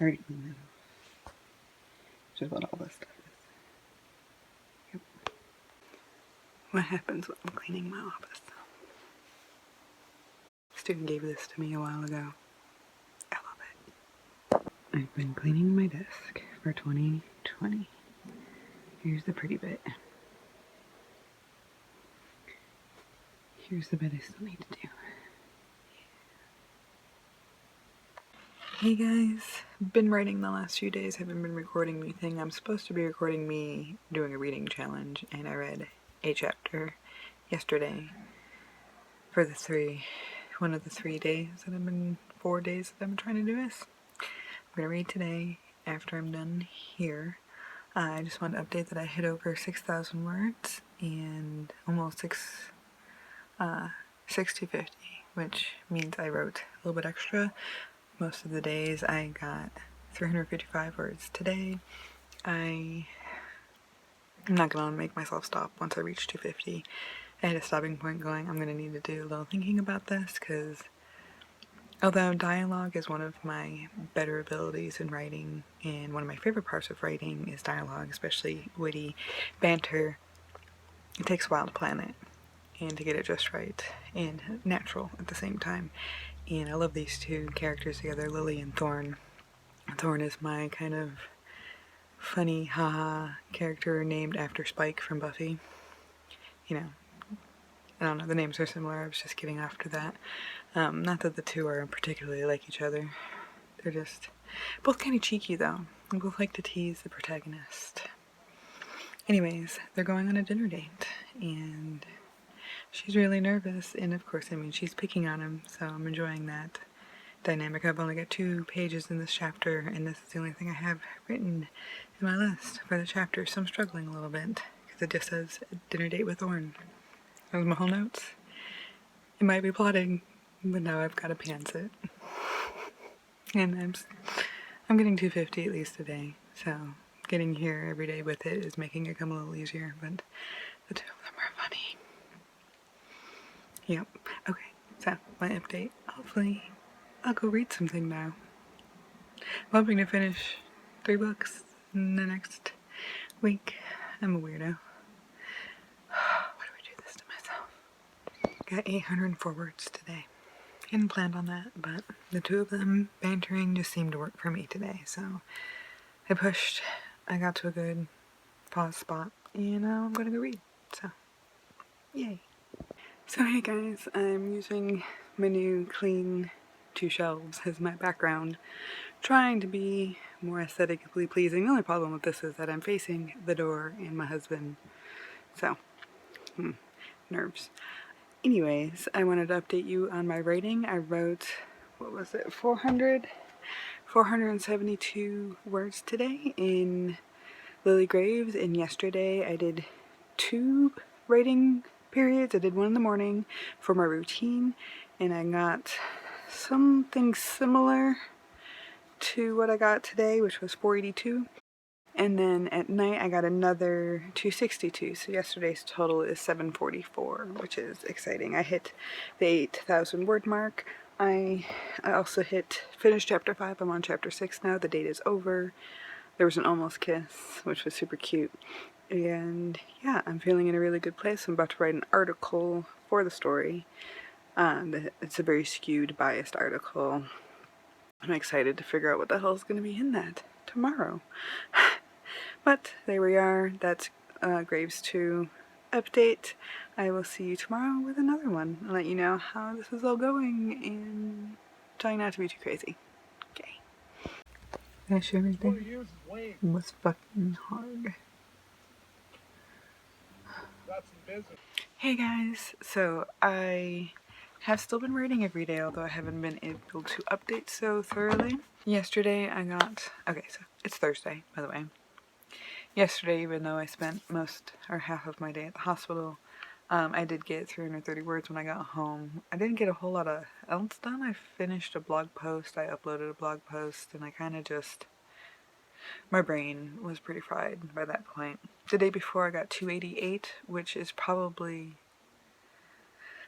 already cleaned them. Which is what all this stuff is. Yep. What happens when I'm cleaning my office? A student gave this to me a while ago. I love it. I've been cleaning my desk for 2020. Here's the pretty bit. Here's the bit I still need to do. Hey guys, been writing the last few days. Haven't been recording anything. I'm supposed to be recording me doing a reading challenge, and I read a chapter yesterday for one of the 4 days that I've been trying to do this. I'm gonna read today after I'm done here. I just want to update that I hit over 6,000 words and almost 6,250, which means I wrote a little bit extra. Most of the days I got 355 words today. I'm not gonna make myself stop once I reach 250. I had a stopping point going, I'm gonna need to do a little thinking about this, because although dialogue is one of my better abilities in writing, and one of my favorite parts of writing is dialogue, especially witty banter, it takes a while to plan it and to get it just right and natural at the same time. And I love these two characters together, Lily and Thorn. Thorn is my kind of funny haha character named after Spike from Buffy. You know, I don't know, the names are similar, I was just getting after that. Not that the two are particularly like each other. They're just both kind of cheeky though. They both like to tease the protagonist. Anyways, they're going on a dinner date, and she's really nervous, and of course, I mean, she's picking on him, so I'm enjoying that dynamic. I've only got 2 pages in this chapter, and this is the only thing I have written in my list for the chapter, so I'm struggling a little bit, because it just says, dinner date with Thorn. Those are my whole notes. It might be plotting, but now I've got to pants it. And I'm getting 250 at least a day, so getting here every day with it is making it come a little easier, but the two of them are funny. Yep. Okay, so my update. Hopefully I'll go read something now. I'm hoping to finish 3 books in the next week. I'm a weirdo. Why do I do this to myself? Got 804 words today. Hadn't planned on that, but the two of them bantering just seemed to work for me today, so I pushed. I got to a good pause spot, and now I'm gonna go read, so yay. So hey guys, I'm using my new clean 2 shelves as my background, trying to be more aesthetically pleasing. The only problem with this is that I'm facing the door and my husband, so nerves. Anyways, I wanted to update you on my writing. I wrote, what was it, 472 words today in Lily Graves, and yesterday I did 2 writing periods. I did one in the morning for my routine, and I got something similar to what I got today, which was 482. And then at night I got another 262, so yesterday's total is 744, which is exciting. I hit the 8,000 word mark. I also finished chapter 5. I'm on chapter 6 now. The date is over. There was an almost kiss, which was super cute. And yeah, I'm feeling in a really good place. I'm about to write an article for the story. It's a very skewed, biased article. I'm excited to figure out what the hell is going to be in that tomorrow. But there we are. That's Graves 2 update. I will see you tomorrow with another one. I'll let you know how this is all going, and trying not to be too crazy. Okay. Finish everything. It was fucking hard. Hey guys, so I have still been writing every day, although I haven't been able to update so thoroughly. Yesterday I got, okay, so it's Thursday, by the way. Yesterday, even though I spent most or half of my day at the hospital, I did get 330 words when I got home. I didn't get a whole lot else done. I finished a blog post, I uploaded a blog post, and I kind of just, my brain was pretty fried by that point. The day before I got 288, which is probably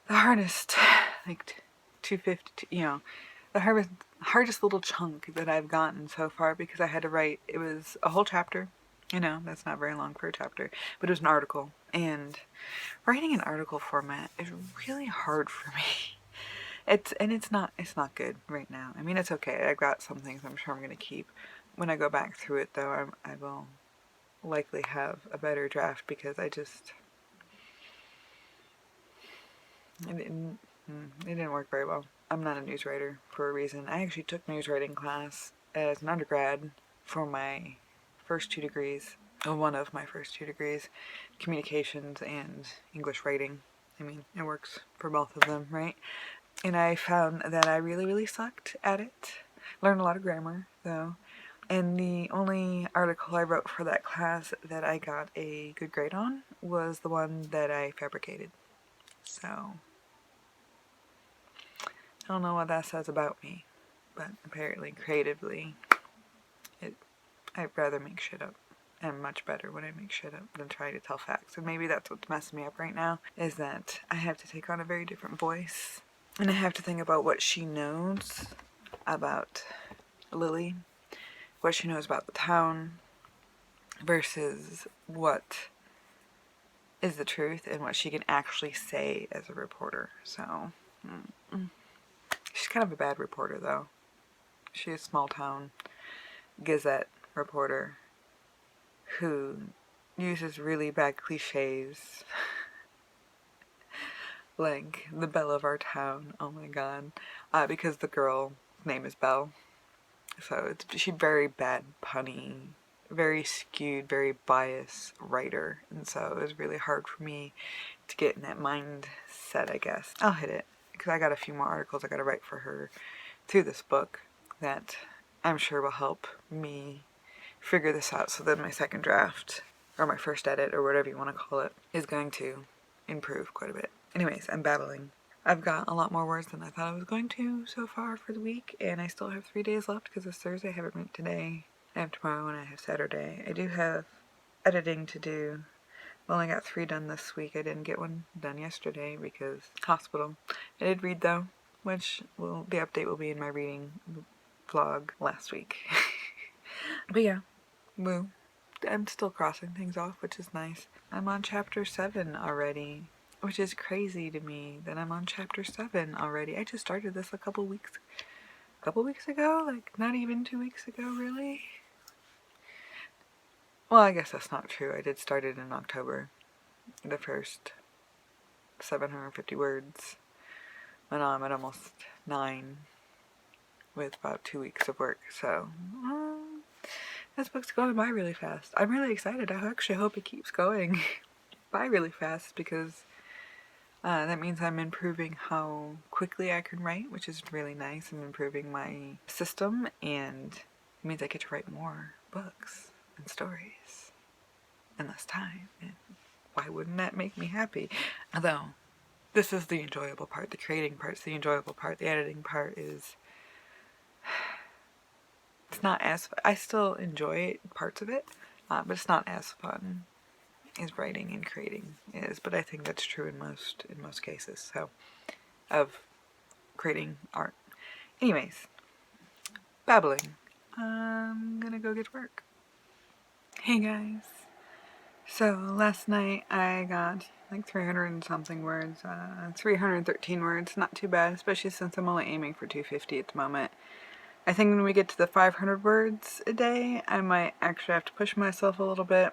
the hardest, like 250, you know, the hardest little chunk that I've gotten so far, because I had to write, it was a whole chapter. You know, that's not very long for a chapter, but it was an article. And writing in article format is really hard for me. It's not good right now. I mean, it's okay. I've got some things I'm sure I'm going to keep. When I go back through it, though, I will likely have a better draft, because it didn't work very well. I'm not a news writer for a reason. I actually took news writing class as an undergrad for my first 2 degrees, or one of my first 2 degrees, communications and English writing. I mean, it works for both of them, right? And I found that I really, really sucked at it. Learned a lot of grammar, though. And the only article I wrote for that class that I got a good grade on was the one that I fabricated. So, I don't know what that says about me, but apparently creatively, I'd rather make shit up. I'm much better when I make shit up than try to tell facts. And maybe that's what's messing me up right now, is that I have to take on a very different voice. And I have to think about what she knows about Lily, what she knows about the town, versus what is the truth and what she can actually say as a reporter. So, she's kind of a bad reporter, though. She's a small town Gazette reporter who uses really bad cliches. Like the belle of our town, oh my god, because the girl's name is Belle. So she's very bad punny, very skewed, very biased writer, and so it was really hard for me to get in that mindset, I guess. I'll hit it, because I got a few more articles I gotta write for her through this book that I'm sure will help me figure this out, so that my second draft, or my first edit, or whatever you want to call it, is going to improve quite a bit. Anyways, I'm babbling. I've got a lot more words than I thought I was going to so far for the week, and I still have 3 days left, because it's Thursday. I haven't written today. I have tomorrow, and I have Saturday. I do have editing to do. I've only got 3 done this week. I didn't get one done yesterday because hospital. I did read, though, which the update will be in my reading vlog last week. But yeah, woo. I'm still crossing things off, which is nice. I'm on chapter 7 already, which is crazy to me that I'm on chapter 7 already. I just started this a couple weeks ago, like not even 2 weeks ago, really. Well, I guess that's not true. I did start it in October, the first 750 words. And now I'm at almost 9 with about 2 weeks of work, so this book's going by really fast. I'm really excited. I actually hope it keeps going by really fast, because that means I'm improving how quickly I can write, which is really nice. I'm improving my system, and it means I get to write more books and stories in less time. And why wouldn't that make me happy? Although, this is the enjoyable part. The creating part's the enjoyable part. The editing part is... it's not as... I still enjoy parts of it, but it's not as fun as writing and creating is. But I think that's true in most cases, so, of creating art. Anyways, babbling. I'm gonna go get to work. Hey guys. So last night I got like 300 and something words, 313 words, not too bad, especially since I'm only aiming for 250 at the moment. I think when we get to the 500 words a day, I might actually have to push myself a little bit.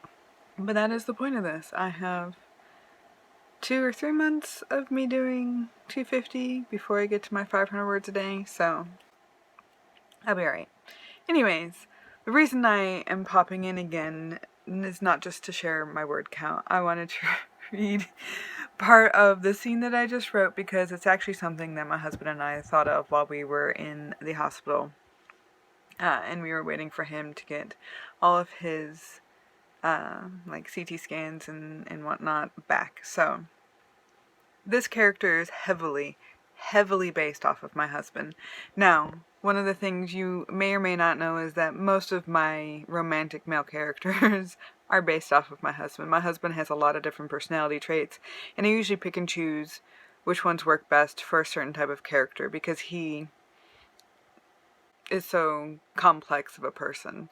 But that is the point of this. I have 2 or 3 months of me doing 250 before I get to my 500 words a day, so I'll be alright. Anyways, the reason I am popping in again is not just to share my word count. I wanted to read part of the scene that I just wrote, because it's actually something that my husband and I thought of while we were in the hospital. And we were waiting for him to get all of his like CT scans and whatnot back. So this character is heavily based off of my husband. Now, one of the things you may or may not know is that most of my romantic male characters are based off of my husband. My husband has a lot of different personality traits, and I usually pick and choose which ones work best for a certain type of character, because he is so complex of a person.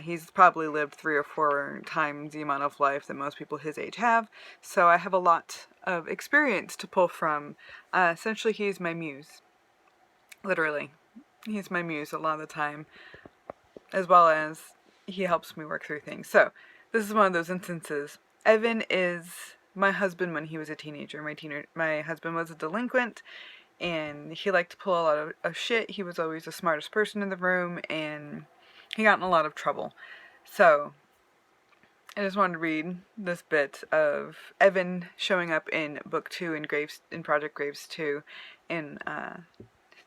He's probably lived 3 or 4 times the amount of life that most people his age have, so I have a lot of experience to pull from. Essentially, he's my muse. Literally. He's my muse a lot of the time, as well as he helps me work through things. So, this is one of those instances. Evan is my husband when he was a teenager. My husband was a delinquent, and he liked to pull a lot of shit. He was always the smartest person in the room, and he got in a lot of trouble. So, I just wanted to read this bit of Evan showing up in book 2 in Project Graves 2, in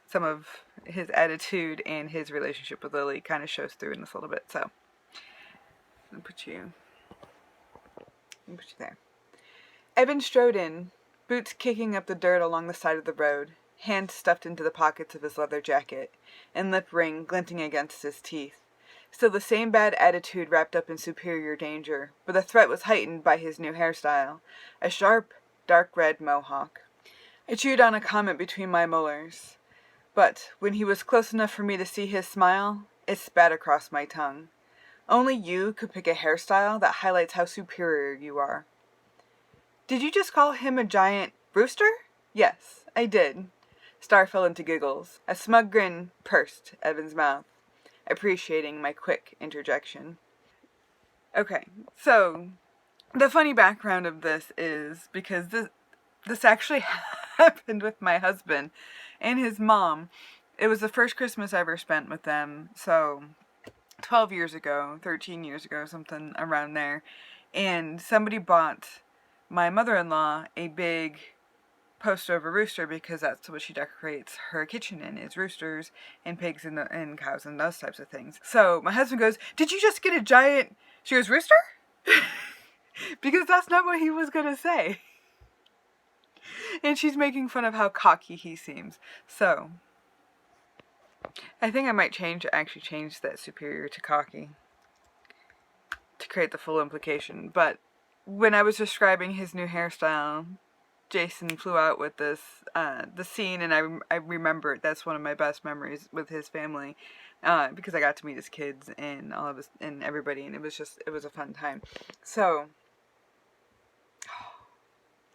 some of his attitude and his relationship with Lily kind of shows through in this little bit. So, I'll put you there. Evan strode in, boots kicking up the dirt along the side of the road, hands stuffed into the pockets of his leather jacket, and lip ring glinting against his teeth. Still the same bad attitude wrapped up in superior danger, but the threat was heightened by his new hairstyle, a sharp, dark red mohawk. I chewed on a comment between my molars, but when he was close enough for me to see his smile, it spat across my tongue. Only you could pick a hairstyle that highlights how superior you are. Did you just call him a giant rooster? Yes, I did. Star fell into giggles. A smug grin pursed Evan's mouth, appreciating my quick interjection. Okay, so the funny background of this is because this actually happened with my husband and his mom. It was the first Christmas I ever spent with them, so 12 years ago, 13 years ago, something around there. And somebody bought my mother-in-law a big poster of a rooster because that's what she decorates her kitchen in, is roosters and pigs and cows and those types of things. So my husband goes, "Did you just get a giant..." She goes, "Rooster?" Because that's not what he was going to say. And she's making fun of how cocky he seems. So I think I might actually change that superior to cocky to create the full implication. But when I was describing his new hairstyle, Jason flew out with this, the scene, and I remember that's one of my best memories with his family, because I got to meet his kids and all of his, and everybody, and it was a fun time. So,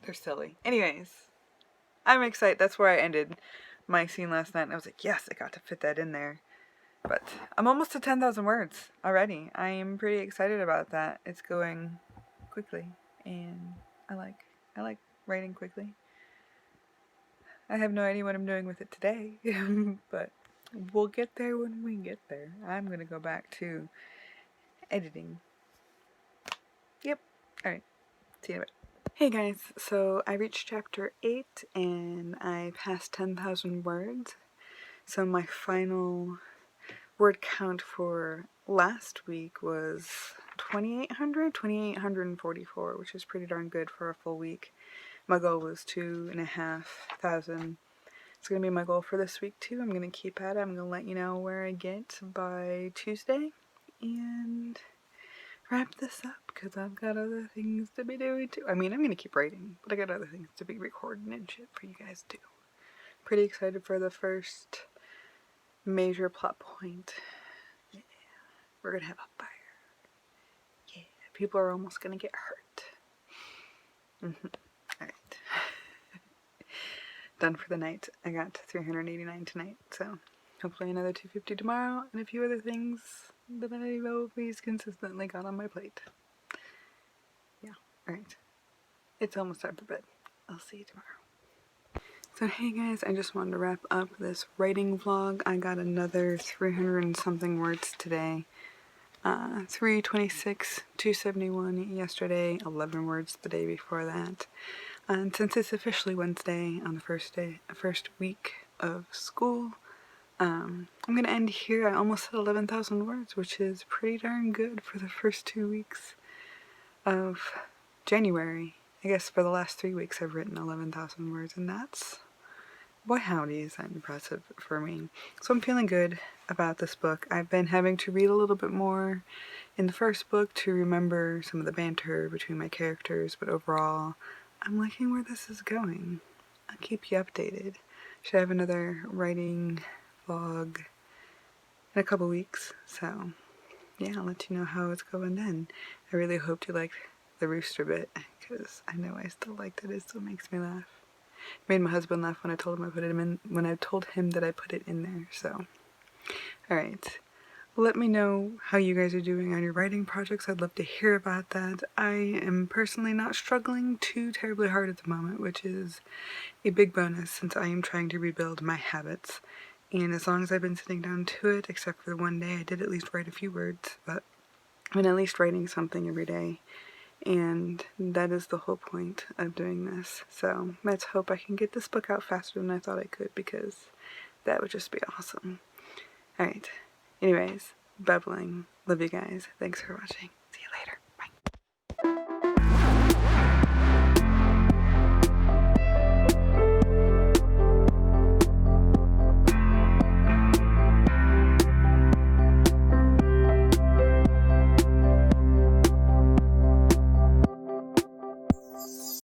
they're silly. Anyways, I'm excited. That's where I ended my scene last night, and I was like, yes, I got to fit that in there. But I'm almost to 10,000 words already. I am pretty excited about that. It's going quickly, and I like writing quickly. I have no idea what I'm doing with it today, but we'll get there when we get there. I'm gonna go back to editing. Yep. Alright. See you in a bit. Hey guys, so I reached chapter 8 and I passed 10,000 words. So my final word count for last week was 2,844, which is pretty darn good for a full week. My goal was 2,500. It's going to be my goal for this week too. I'm going to keep at it. I'm going to let you know where I get by Tuesday and wrap this up because I've got other things to be doing too. I mean, I'm going to keep writing, but I got other things to be recording and shit for you guys too. Pretty excited for the first major plot point. Yeah, we're going to have a fire. Yeah, people are almost going to get hurt. Alright. Done for the night. I got 389 tonight, so hopefully another 250 tomorrow, and a few other things that I've always consistently got on my plate. Yeah, alright. It's almost time for bed. I'll see you tomorrow. So hey guys, I just wanted to wrap up this writing vlog. I got another 300 and something words today. 326, 271 yesterday, 11 words the day before that. And since it's officially Wednesday on the first week of school, I'm going to end here. I almost hit 11,000 words, which is pretty darn good for the first 2 weeks of January. I guess for the last 3 weeks I've written 11,000 words, and that's, boy howdy, is that impressive for me. So I'm feeling good about this book. I've been having to read a little bit more in the first book to remember some of the banter between my characters, but overall, I'm liking where this is going. I'll keep you updated. Should I have another writing vlog in a couple weeks. So yeah, I'll let you know how it's going then. I really hope you like the rooster bit, because I know I still liked it. It still makes me laugh. It made my husband laugh when I told him when I told him that I put it in there. So, all right. Let me know how you guys are doing on your writing projects. I'd love to hear about that. I am personally not struggling too terribly hard at the moment, which is a big bonus since I am trying to rebuild my habits. And as long as I've been sitting down to it, except for the one day I did at least write a few words, but I'm at least writing something every day. And that is the whole point of doing this. So let's hope I can get this book out faster than I thought I could, because that would just be awesome. Alright. Anyways, bubbling. Love you guys. Thanks for watching.